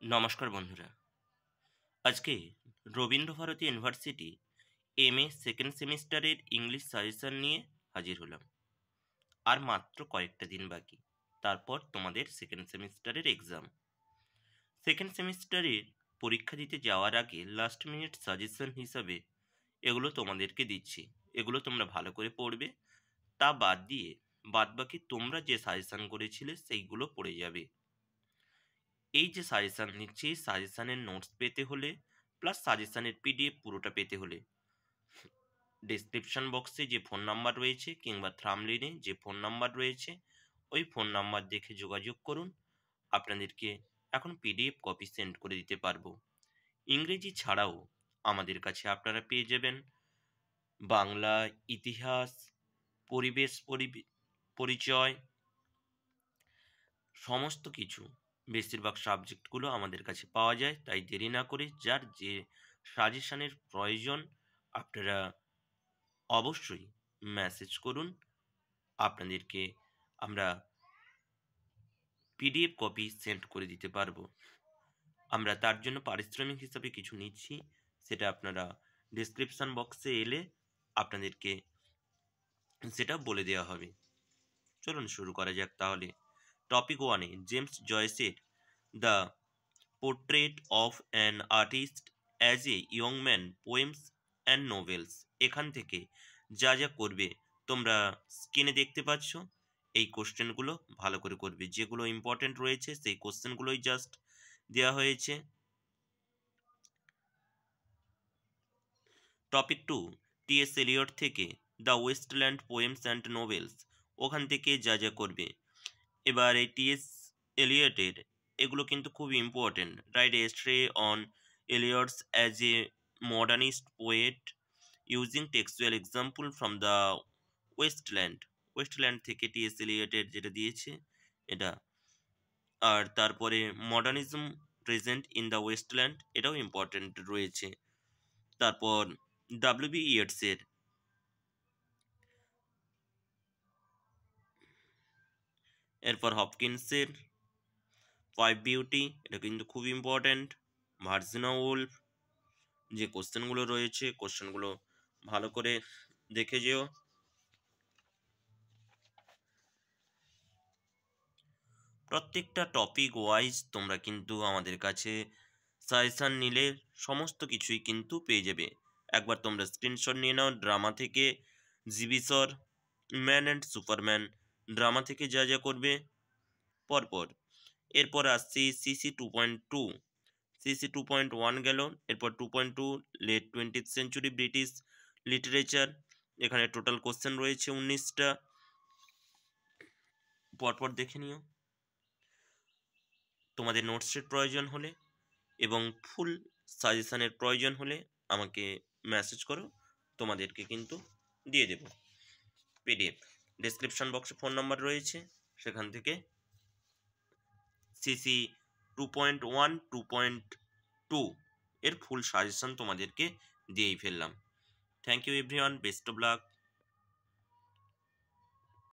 নমস্কার বন্ধুরা। আজকে রবীন্দ্রভারতী ইউনিভার্সিটি এমএ সেকেন্ড সেমিস্টারের ইংলিশ সাজেশন নিয়ে হাজির হলাম। আর মাত্র কয়েকটা দিন বাকি, তারপর তোমাদের সেকেন্ড সেমিস্টারের এক্সাম। সেকেন্ড সেমিস্টারের পরীক্ষা দিতে যাওয়ার আগে লাস্ট মিনিট সাজেশন হিসাবে এগুলো তোমাদেরকে দিচ্ছি। এগুলো তোমরা ভালো করে পড়বে। তা বাদ দিয়ে বাদবাকি তোমরা যে সাজেশন করেছিলে সেইগুলো পড়ে যাবে। এই যে সাজেশন নিচ্ছি, সাজেশনের নোটস পেতে হলে প্লাস সাজেশনের পিডিএফ পুরোটা পেতে হলে ডেসক্রিপশন বক্সে যে ফোন নাম্বার রয়েছে কিংবা থাম্বনেইলে যে ফোন নাম্বার রয়েছে ওই ফোন নাম্বার দেখে যোগাযোগ করুন। আপনাদেরকে এখন পিডিএফ কপি সেন্ড করে দিতে পারবো। ইংরেজি ছাড়াও আমাদের কাছে আপনারা পেয়ে যাবেন বাংলা, ইতিহাস, পরিবেশ পরিচয়, সমস্ত কিছু। বেশিরভাগ সাবজেক্টগুলো আমাদের কাছে পাওয়া যায়। তাই দেরি না করে যার যে সাজেশনের প্রয়োজন আপনারা অবশ্যই মেসেজ করুন। আপনাদেরকে আমরা পিডিএফ কপি সেন্ড করে দিতে পারবো। আমরা তার জন্য পারিশ্রমিক হিসাবে কিছু নিচ্ছি, সেটা আপনারা ডেসক্রিপশন বক্সে এলে আপনাদেরকে সেটা বলে দেওয়া হবে। চলুন শুরু করা যাক তাহলে। টপিক 1-এ জেমস জয়েসের the portrait of an artist as a young man, poems and novels. এখান থেকে যা যা করবে তোমরা স্ক্রিনে দেখতে পাচ্ছ। এই কোশ্চেনগুলো ভালো করে করবে, যেগুলো ইম্পর্টেন্ট রয়েছে সেই কোশ্চেনগুলোই জাস্ট দেওয়া হয়েছে। Topic 2 T.S.. এলিয়ট থেকে the wasteland poems and novels. ওখান থেকে যা যা করবে। এবার এই টি.এস. এলিয়টের এগুলো কিন্তু খুব ইম্পর্টেন্ট। রাইট এস্ট্রে on Eliot's as a modernist poet using textual example from the Wasteland. Wasteland থেকে টি.এস. এলিয়টের যেটা দিয়েছে এটা। আর তারপরে modernism present in the Wasteland, এটাও ইম্পর্টেন্ট রয়েছে। তারপর ডাব্লিউ.বি. ইয়েটসের, এরপর হপকিন্সের ফাইভ বিউটি, এটা কিন্তু খুব ইম্পর্ট্যান্ট। ভার্জিনা উলফ, যে কোশ্চেনগুলো রয়েছে কোশ্চেনগুলো ভালো করে দেখে যেও। প্রত্যেকটা টপিক ওয়াইজ তোমরা কিন্তু আমাদের কাছে সাজেশন নিলে সমস্ত কিছুই কিন্তু পেয়ে যাবে। একবার তোমরা স্ক্রিনশট নিয়ে নাও। ড্রামা থেকে জিবিসর, ম্যান অ্যান্ড সুপারম্যান, ড্রামা থেকে যা যা করবে পরপর। এরপর আসছি সিসি 2.2, সিসি 2.1 গেল। এরপর 2.2 late 20th century British literature. এখানে টোটাল কোশ্চেন রয়েছে 19টা, পরপর দেখে নিও। তোমাদের নোটসের প্রয়োজন হলে এবং ফুল সাজেশনের প্রয়োজন হলে আমাকে মেসেজ করো, তোমাদেরকে কিন্তু দিয়ে দেব পিডিএফ। ডেসক্রিপশন বক্সে ফোন নাম্বার রয়েছে, সেখান থেকে সিসি 2.1 2.2 এর ফুল সাজেশন তোমাদেরকে দিয়েই ফেললাম। Thank you everyone, best of lakh.